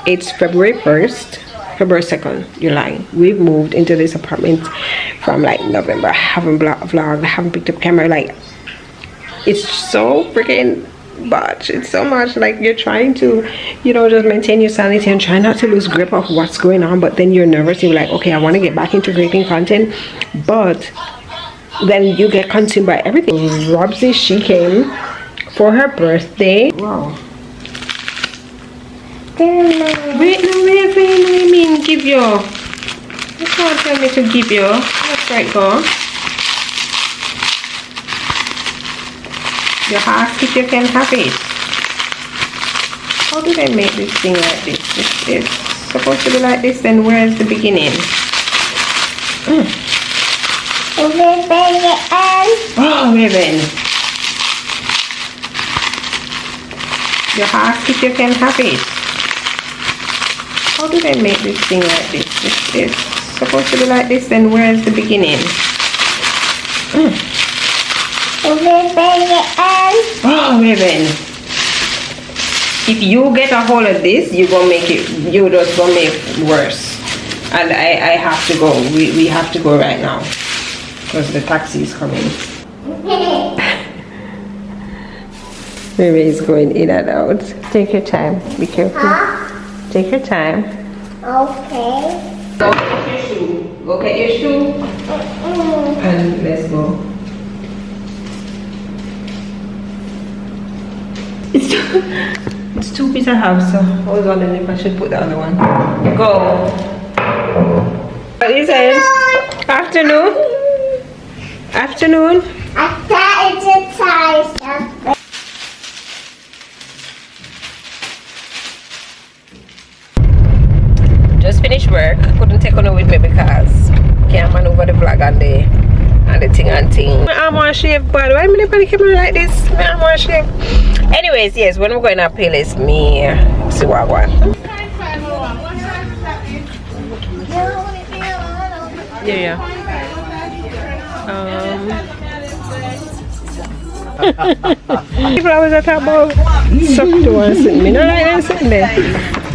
It's February 1st. February 2nd, you're lying. We've moved into this apartment from like November. I haven't vlogged, I haven't picked up camera. Like, it's so freaking much. It's so much. Like, you're trying to, you know, just maintain your sanity and try not to lose grip of what's going on, but then you're nervous. You're like, okay, I want to get back into creating content, but then you get consumed by everything. Robsy, she came for her birthday. Wow. Wait, no, wait, I mean, give you. You can't tell me to give you. That's right, go. You ask if you can have it. How did I make this thing like this? It's supposed to be like this, then where's the beginning? Oh, Raven. You ask if you can have it. How did I make this thing like this? It's supposed to be like this, then where's the beginning? Oh, Raven. If you get a hold of this, you're gonna make it, you're just gonna make it worse. And I have to go. We have to go right now because the taxi is coming. Raven is going in and out. Take your time. Be careful. Huh? Take your time. Okay. Go get your shoe. Go get your shoe. And let's go. It's two pieces of house, so I was wondering if I should put the other one. Go. What is it? Afternoon? Afternoon? I thought it's a size. Just finished work. Couldn't take on with me because can't maneuver the vlog on the thing and thing. My arm want shave, but why am I on the camera like this? My arm want shave. Anyways, yes, when I'm going to playlist me see what I want. Yeah. People always talk about suck to one sitting. Me not like them sitting there.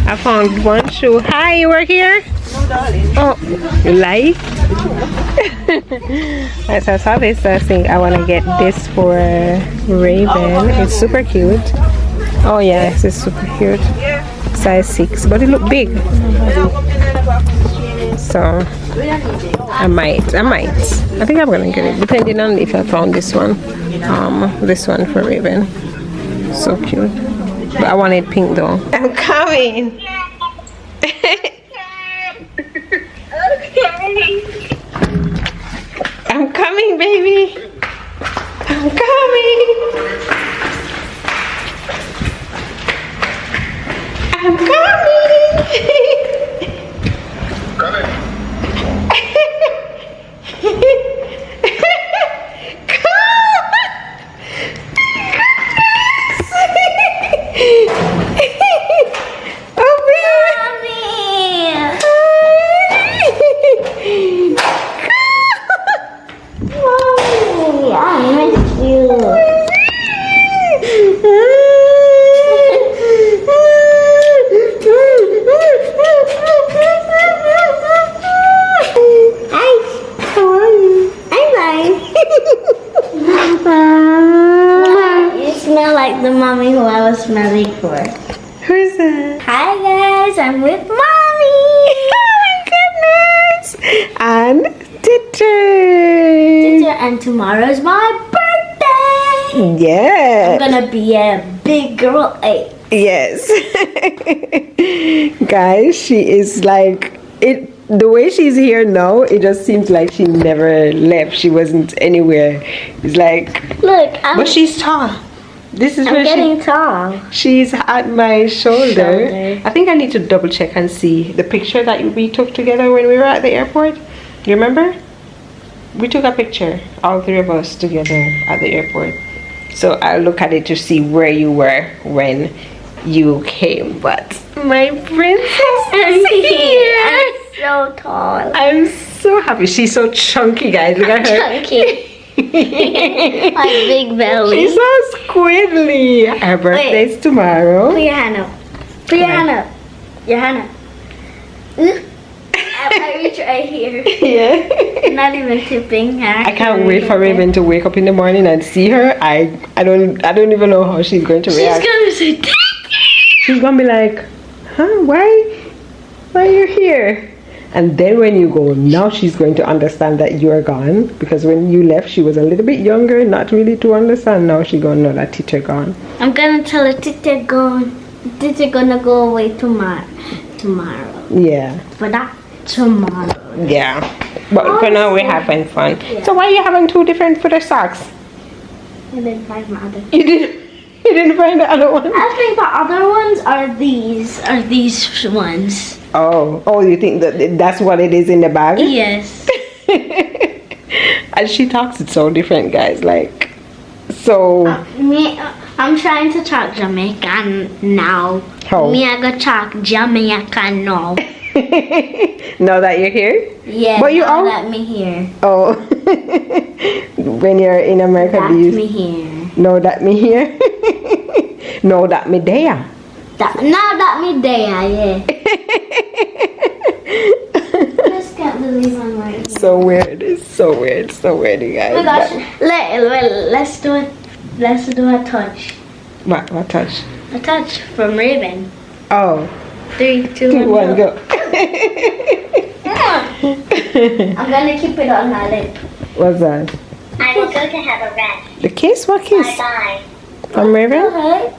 I found one shoe. Hi, you work here? No, darling. Oh, you lie? Right, so I saw this. I think I want to get this for Raven. It's super cute. Oh yes, it's super cute. Size 6, but it look big. So I might. I think I'm gonna get it, depending on if I found this one. This one for Raven. So cute. But I wanted pink though. I'm coming. I'm coming, baby. I'm coming. I'm coming. The mommy who I was smelling for. Who's that? Hi guys, I'm with mommy. Oh my goodness. And Tita. And tomorrow's my birthday. Yeah. I'm gonna be a big girl 8. Yes. Guys, she is like it. The way she's here now, it just seems like she never left. She wasn't anywhere. It's like, look, but she's tall. This is I'm getting tall. She's at my shoulder. I think I need to double check and see the picture that we took together when we were at the airport. You remember? We took a picture, all 3 of us together at the airport. So I'll look at it to see where you were when you came. But my princess is here. I'm so tall. I'm so happy. She's so chunky, guys. Look at her. Chunky. My big belly. She's so squiddly. Her birthday's tomorrow. Put your hand up. Put your hand up. Your hand. I reach right here. Yeah. Not even tipping. I can't wait for Raven to wake up in the morning and see her. I don't even know how she's going to react. She's gonna say, "Daddy." She's gonna be like, huh, why are you here? And then when you go, now she's going to understand that you are gone, because when you left she was a little bit younger, not really to understand. Now she's gonna know that teacher gone. I'm gonna tell her teacher gonna go away tomorrow. Yeah. For that tomorrow. Yeah. But for now we're having fun. Yeah. So why are you having two different footer socks? I didn't find my other. You didn't find the other one? I think the other ones are these ones. Oh, you think that's what it is in the bag? Yes. And she talks it so different, guys. Like, so. I'm trying to talk Jamaican now. How? Me, I go talk Jamaican now. Now that you're here? Yeah, but you now that me here. Oh. When you're in America, That's do you me here. know that me here? Know that me there? Now that me there, yeah. I just can't believe I'm right here. So weird. It's so weird. So weird, you guys. Oh my gosh. Let's do it. Let's do a touch. What touch? A touch from Raven. Oh. 3, 2, 2, 1, go. I'm gonna keep it on my lip. What's that? I will go to have a rest. The kiss? What kiss? Bye-bye. From Raven? Okay.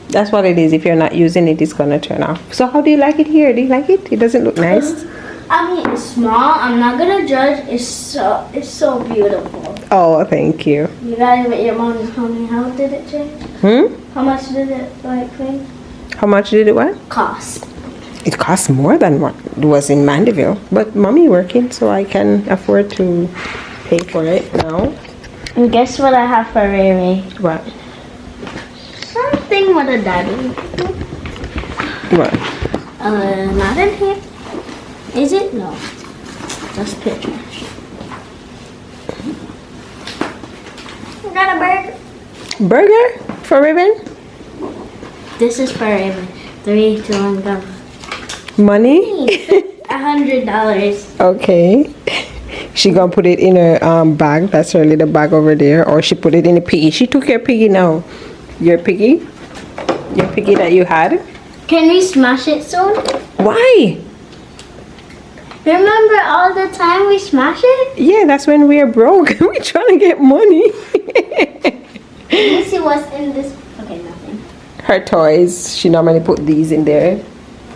That's what it is. If you're not using it, it's gonna turn off. So how do you like it here? Do you like it? It doesn't look nice. I mean, it's small. I'm not gonna judge. It's so beautiful. Oh, thank you. You gotta admit, your mom told me, how did it change? How much did it clean? How much did it what? Cost. It costs more than what was in Mandeville. But mommy working, so I can afford to pay for it now. And guess what I have for Riri? What? Something with a daddy. What? Not in here. Is it? No. Just pictures. We got a burger. Burger for Raven? This is for Raven. 3, 2, 1, go. Money? $100. Okay. She gonna put it in her bag. That's her little bag over there. Or she put it in a piggy. She took your piggy now. Your piggy? Your piggy that you had? Can we smash it soon? Why? Remember all the time we smash it? Yeah, that's when we're broke. We're trying to get money. Let me see what's in this. Okay, nothing. Her toys. She normally put these in there.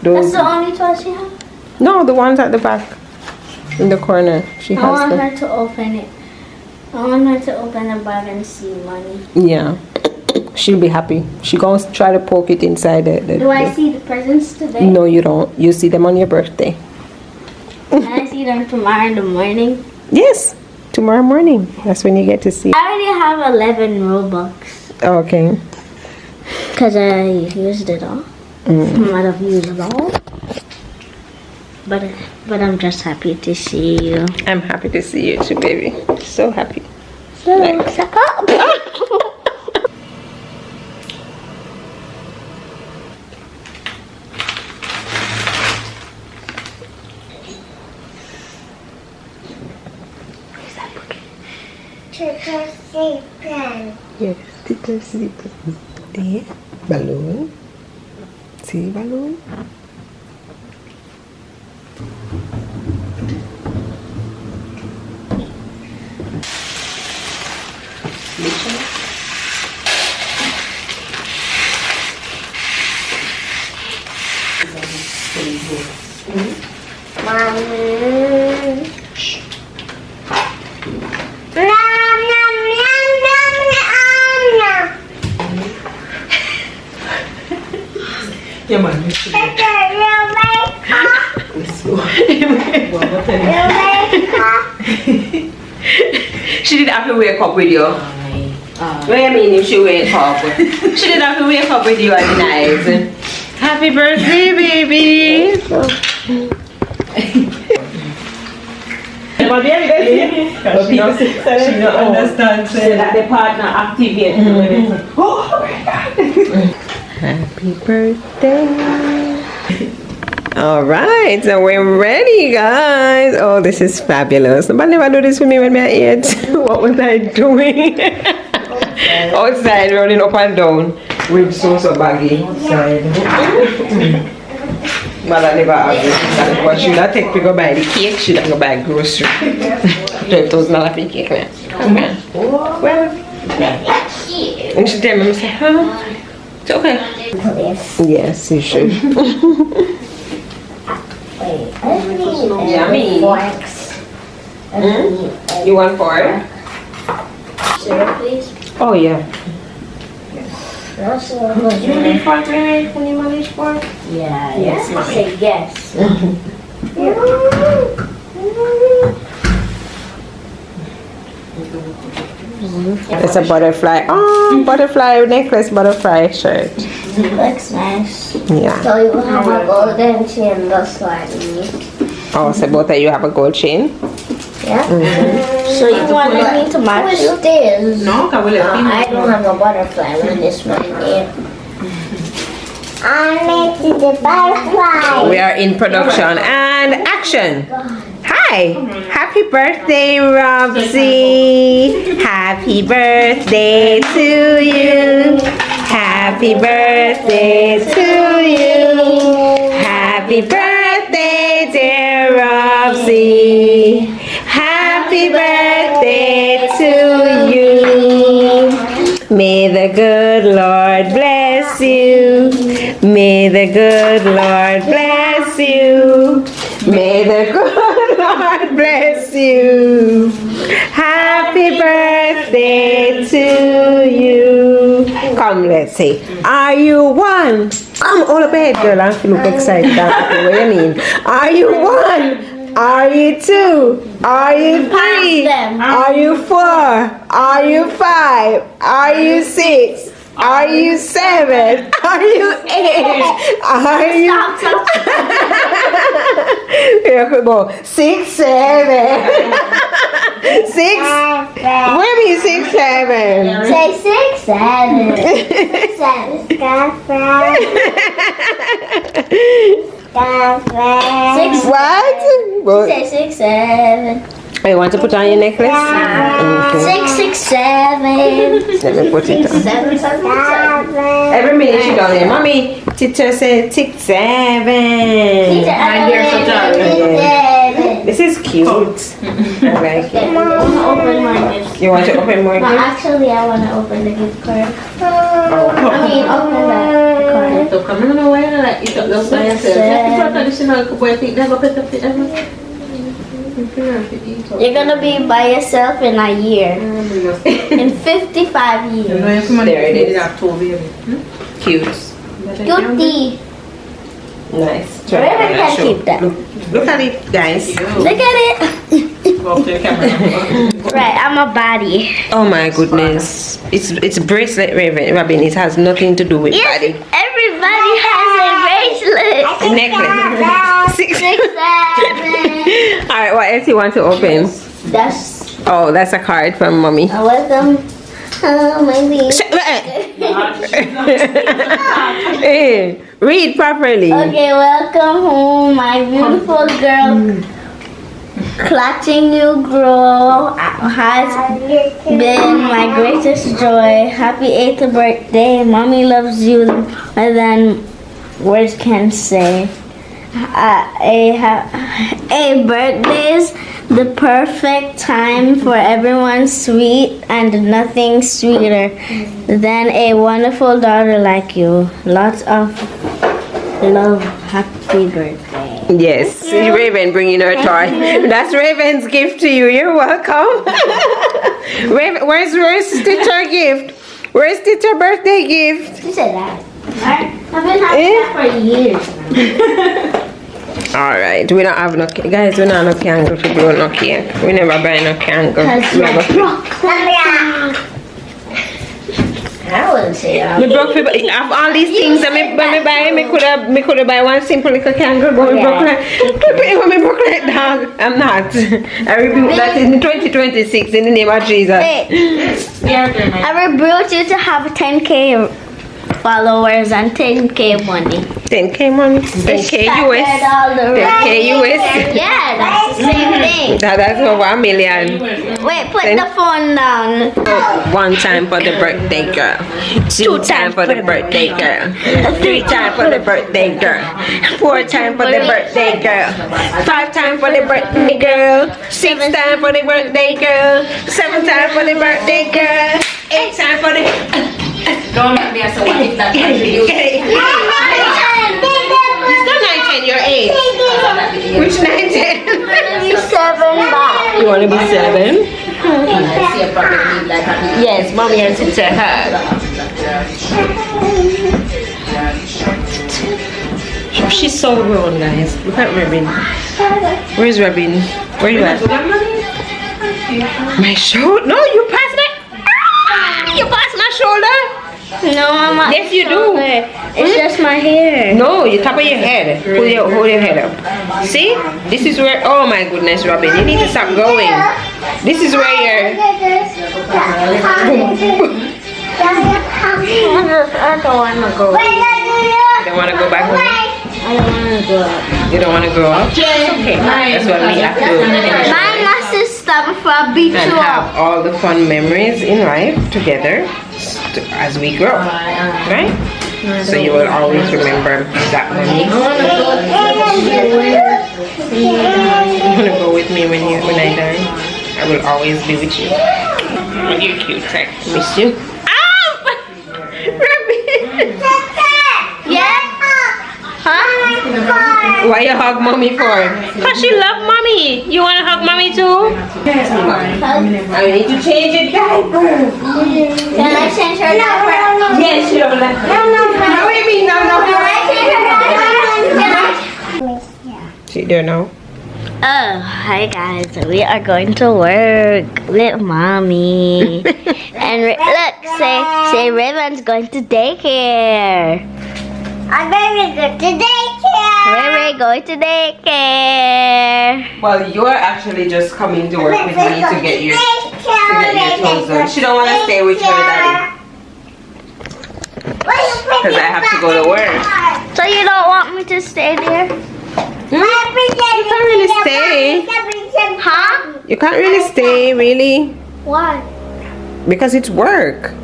That's Those. the only toy she has? No, the ones at the back. In the corner. She I has want them. her to open it. I want her to open the bag and see money. Yeah. She'll be happy. She gonna try to poke it inside the Do I see the presents today? No, you don't. You see them on your birthday. Can I see them tomorrow in the morning? Yes. Tomorrow morning. That's when you get to see. I already have 11 Robux. Okay. Because I used it all. I might have used it all. But I'm just happy to see you. I'm happy to see you too, baby. So happy. So, Like- suck up. Triple sleeping. Yes, Tita sleeping. There. Balloon. See balloon? Mommy. Nom, nom, nom, nom, nom. Yeah, man. Pepper, you wake up. You wake up. She didn't have to wake up with you. What do you mean if she wake up? She didn't have to wake up with you at the night. Happy birthday, baby! She don't understand. Say that the partner activate. Oh my God! Happy birthday! All right, so we're ready, guys. Oh, this is fabulous. Nobody never do this with me when I ate. What was I doing? Outside, running up and down with so baggy outside. But I never have it. What should I take to go buy the cake? Should I go buy grocery? $12,000 for cake, man. Come on. Well, and she tell me, say, huh? It's okay. Yes, you should. Yummy. You want fork? Syrup, please. Oh, yeah. You need fork when you manage fork? Yeah, Yes, yeah. mommy. Say yes. It's a butterfly. Oh, butterfly necklace, butterfly shirt. Looks nice. Yeah. So you have a golden chain just like me. Oh, so both of you have a gold chain? Yeah. So you want me to match you? This? No, que huele fino. I don't have a butterfly with this one here. I made the butterfly. We are in production and action. Hi, happy birthday, Robsy. Happy birthday to you. Happy birthday to you. Happy birthday, dear Robsy. Happy birthday to you. May the good Lord bless you. May the good Lord bless you. May the good Lord bless you. Happy birthday to you. Come, let's say, are you one? Come all the bed, girl. I feel look excited. What do you mean? Are you one? Are you two? Are you three? them. Are you four? Are you five? Are you six? Are you seven? Are you eight? Are you? Here we go. 6, 7. 6. Where be 6, 7? Say 6, 7. 6. What? Well, Say 6, 7. you want to put on your necklace? Okay. 6, 6, 7. Let me put it on. 7, 7. Every minute she down there. Mommy, teacher said 6, 7. This is cute. I like it. I want to open my gift. You want to open more No, gifts? actually, I want to open the gift card. I mean, open the card. Ito kami na wala na ito daw sa yourself. Ito traditional ko boy think na go pet up You're gonna be by yourself in a year. In 55 years. There it is. Cute. Cutie. Nice. Raven can keep that. Look at it, guys. Look at it. Right, I'm a body. Oh my goodness. It's bracelet, Robin. It has nothing to do with Yes, body. everybody has a bracelet. Necklace. 6, 7. Alright, what else you want to open? That's Oh, that's a card from mommy. welcome. Oh, maybe. Hey, read properly. Okay, welcome home, my beautiful girl. Clutching you grow has been my greatest joy. Happy 8th birthday. Mommy loves you more than words can say. A birthday's the perfect time for everyone sweet and nothing sweeter than a wonderful daughter like you. Lots of love. Happy birthday. Yes, Raven bringing her toy. That's Raven's gift to you. You're welcome. Raven, where's Stitcher gift? Where's Stitcher birthday gift? You said that. I've been having that for years now. Alright, we don't have no guys, we don't have no candle to blow no cake. We never buy no candle. I wouldn't say that. Me broke of all these things that me buy, me coulda buy one simple little candle, but me broke like me broke like dog. I'm not. I rebuke that in 2026 in the name of Jesus. Hey, I rebuke you to have 10K followers and 10K money. 10K money, 10K US, 10K US. Yeah, that's the same thing. That's over 1 million. Wait, put the phone down. 1 time for the birthday girl, 2 times for the birthday girl, 3 times for the birthday girl, 4 times for the birthday girl, 5 times for the birthday girl, 6 times for the birthday girl, 7 times for the birthday girl, 8 times for the. Don't let me ask what if that Get it. It's not 9, 10, you're 8. Which 9, 10? 7 back. You want to be 7? I see a problem like a Yes, mommy and sister hug. She's so grown, guys. Look at Robin. Where's Robin? Where you at? My shoulder? No, you passed my. You passed my shoulder? No, Mama. Yes, you do. It's just my hair. No, you top of your head. Hold your head up. See? This is where. Oh my goodness, Robin. You need to stop going. This is where you're. I don't want to go. You don't want to go back home? I don't want to go up. You don't want to grow up? Okay, that's what we have to do. My master stop for a beat And you have up. all the fun memories in life together as we grow, right? So you will always remember that moment. You want to go with me when I die? I will always be with you. Oh, you're cute, I miss you. Ow! Ruby! Yeah? Huh? Why you hug mommy for? Cause she love mommy. You wanna hug mommy too? I need to change it, guys. Can I change her diaper? Yes, you don't like. No, wait, me, no. Can I change her diaper? She there now. Oh, hi guys. We are going to work with mommy. And look, say Raven's going to daycare. I'm going to daycare. We're going to daycare. Well, you're actually just coming to work with me to get your toes done. She don't want to stay with your daddy because I have to go to work. So you don't want me to stay there? You can't really stay. Huh? You can't really stay, really, Why? because it's work.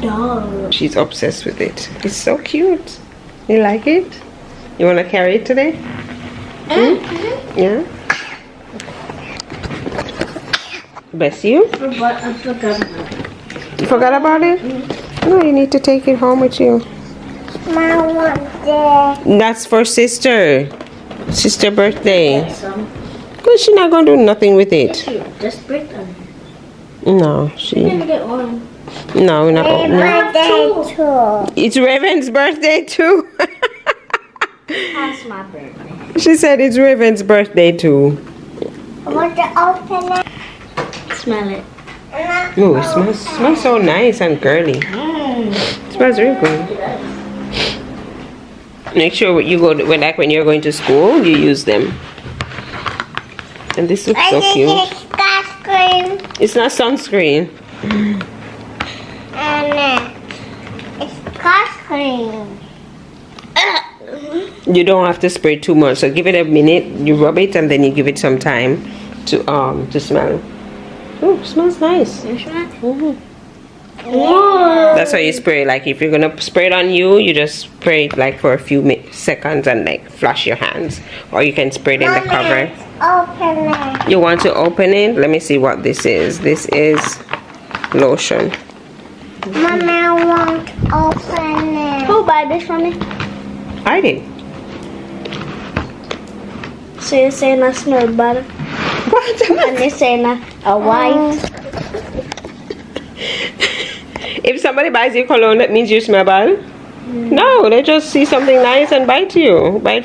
No. She's obsessed with it. It's so cute. You like it? You want to carry it today? Yeah. Bless you. I forgot about it. You forgot about it? No, you need to take it home with you. That's for sister. Sister birthday. But she's not gonna do nothing with it. Just break them. No, I'm she. gonna get one. No, we're not opening. It's Raven's birthday too. That's my birthday. She said it's Raven's birthday too. I want to open it. Smell it. Oh, it smells so nice and girly. It smells really good. Make sure when you go to, when you're going to school, you use them. And this looks so cute. Sunscreen. It's not sunscreen. And it's sunscreen. You don't have to spray too much. So give it a minute. You rub it and then you give it some time to smell. Oh, it smells nice. That's how you spray. Like if you're gonna spray it on you, you just spray it like for a few seconds and like flush your hands, or you can spray it in the cover. Open it. You want to open it? Let me see what this is. This is lotion. Mommy, I want to open it. Who buy this for me? I did. So you're saying I smell bad? What? And you're saying a white? If somebody buys you cologne, that means you smell bad? No, they just see something nice and buy it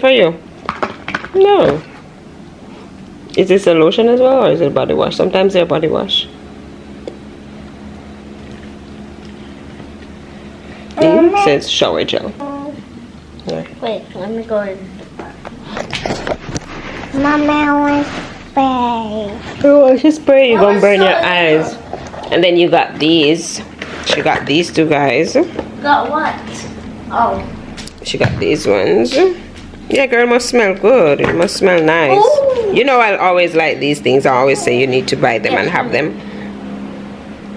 for you. No. Is this a lotion as well, or is it body wash? Sometimes they're body wash. It says shower gel. Yeah. Wait, let me go in. Mommy, I want spray. Oh, if you spray, you're gonna burn your eyes. And then you got these. She got these two guys. Got what? Oh. She got these ones. Yeah, girl, it must smell good. It must smell nice. Ooh. You know, I always like these things. I always say you need to buy them and have them.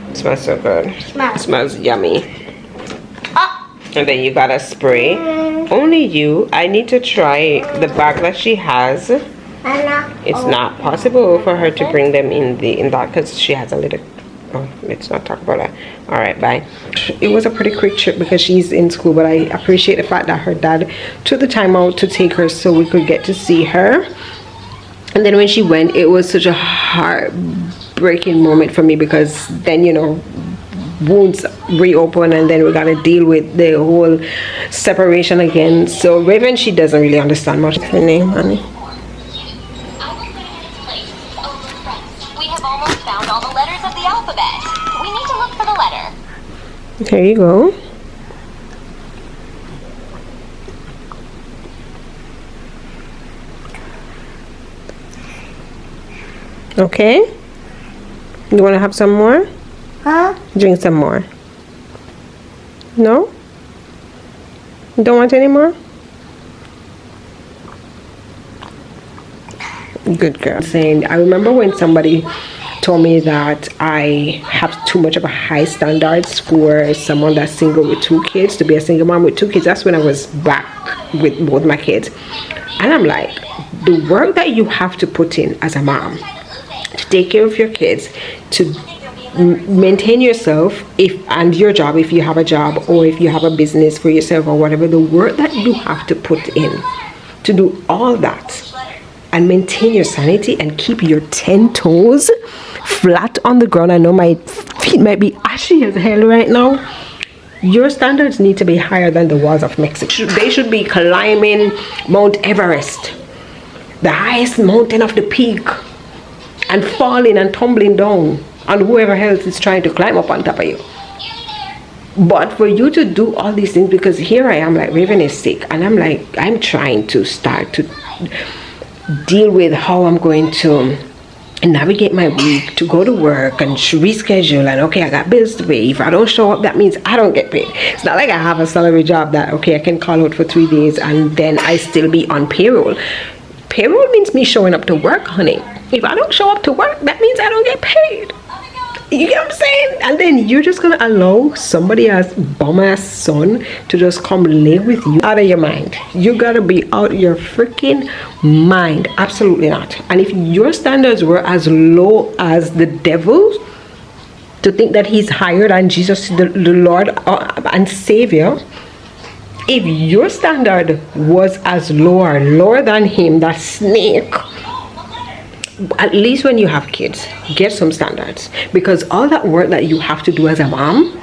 It smells so good. It smells yummy. And then you got a spray. Only you. I need to try the bag that she has. It's not possible for her to bring them in that because she has a little. Oh, let's not talk about that. All right, bye. It was a pretty quick trip because she's in school, but I appreciate the fact that her dad took the time out to take her so we could get to see her. And then when she went, it was such a heartbreaking moment for me because then, you know, wounds reopen and then we got to deal with the whole separation again. So Raven, she doesn't really understand much. Her name, honey. We have almost found all the letters of the alphabet. We need to look for the letter. There you go. Okay. You want to have some more? Huh? Drink some more. No? You don't want any more? Good girl. Saying, I remember when somebody told me that I have too much of a high standards for someone that's single with 2 kids, to be a single mom with 2 kids. That's when I was back with both my kids. And I'm like, the work that you have to put in as a mom to take care of your kids, to maintain yourself and your job if you have a job, or if you have a business for yourself or whatever, the work that you have to put in to do all that and maintain your sanity and keep your 10 toes flat on the ground. I know my feet might be ashy as hell right now. Your standards need to be higher than the walls of Mexico. They should be climbing Mount Everest, the highest mountain of the peak, and falling and tumbling down on whoever else is trying to climb up on top of you. But for you to do all these things, because here I am, like, Raven is sick, and I'm like, I'm trying to start to deal with how I'm going to navigate my week, to go to work and reschedule, and okay, I got bills to pay. If I don't show up, that means I don't get paid. It's not like I have a salary job that, okay, I can call out for 3 days and then I still be on payroll. Payroll means me showing up to work, honey. If I don't show up to work, that means I don't get paid. You get what I'm saying? And then you're just gonna allow somebody else, bum ass son, to just come live with you? Out of your mind. You gotta be out your freaking mind. Absolutely not. And if your standards were as low as the devil's, to think that he's higher than Jesus, the Lord and Savior, if your standard was as lower than him, that snake, at least when you have kids, get some standards, because all that work that you have to do as a mom,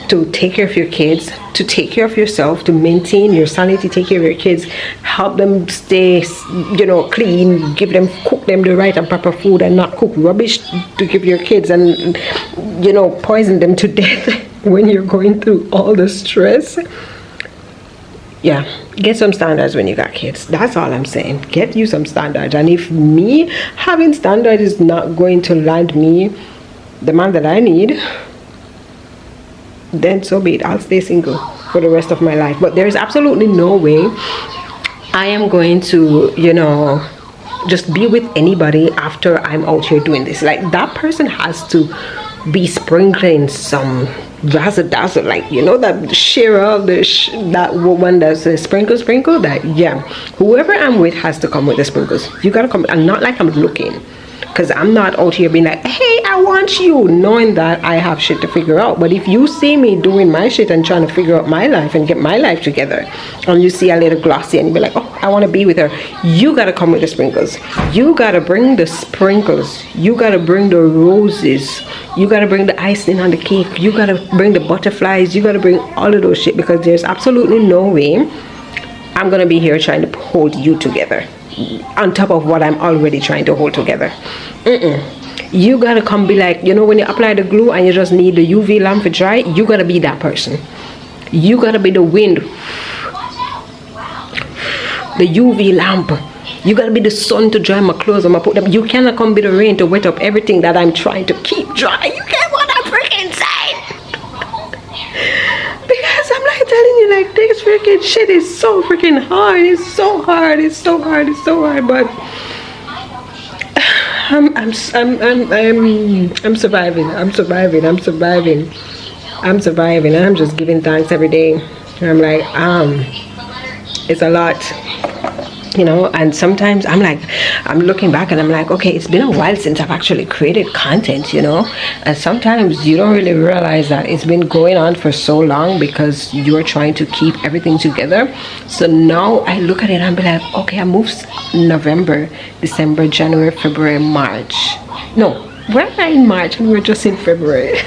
to take care of your kids, to take care of yourself, to maintain your sanity, take care of your kids, help them stay, you know, clean, cook them the right and proper food, and not cook rubbish to give your kids and, you know, poison them to death when you're going through all the stress. Yeah, get some standards when you got kids. That's all I'm saying. Get you some standards. And if me having standards is not going to land me the man that I need, then so be it. I'll stay single for the rest of my life. But there's absolutely no way I am going to, you know, just be with anybody after I'm out here doing this. Like, that person has to be sprinkling some razzle dazzle, like, you know, that Cheryl, that woman that says sprinkle, that, yeah, whoever I'm with has to come with the sprinkles. You gotta come, and not like I'm looking, because I'm not out here being like, hey, I want you, knowing that I have shit to figure out. But if you see me doing my shit and trying to figure out my life and get my life together, and you see a little glossy and you be like, oh, I want to be with her, you gotta come with the sprinkles. You gotta bring the sprinkles. You gotta bring the roses. You gotta bring the icing on the cake. You gotta bring the butterflies. You gotta bring all of those shit, because there's absolutely no way I'm gonna be here trying to hold you together on top of what I'm already trying to hold together. You gotta come be like, you know, when you apply the glue and you just need the UV lamp to dry, you gotta be that person. You gotta be the wind, the UV lamp. You gotta be the sun to dry my clothes and I put them. You cannot come be the rain to wet up everything that I'm trying to keep dry. You get what I'm freaking saying? Because I'm like telling you like, this freaking shit is so freaking hard. It's so hard. It's so hard. It's so hard. But I'm surviving. I'm surviving. I'm surviving. I'm surviving. And I'm just giving thanks every day. And I'm like, it's a lot, you know. And sometimes I'm looking back and I'm like, okay, it's been a while since I've actually created content, you know. And sometimes you don't really realize that it's been going on for so long because you're trying to keep everything together. So now I look at it and I'm like, okay, I moved November, December, January, February, March. No, we're not in March and we're just in February.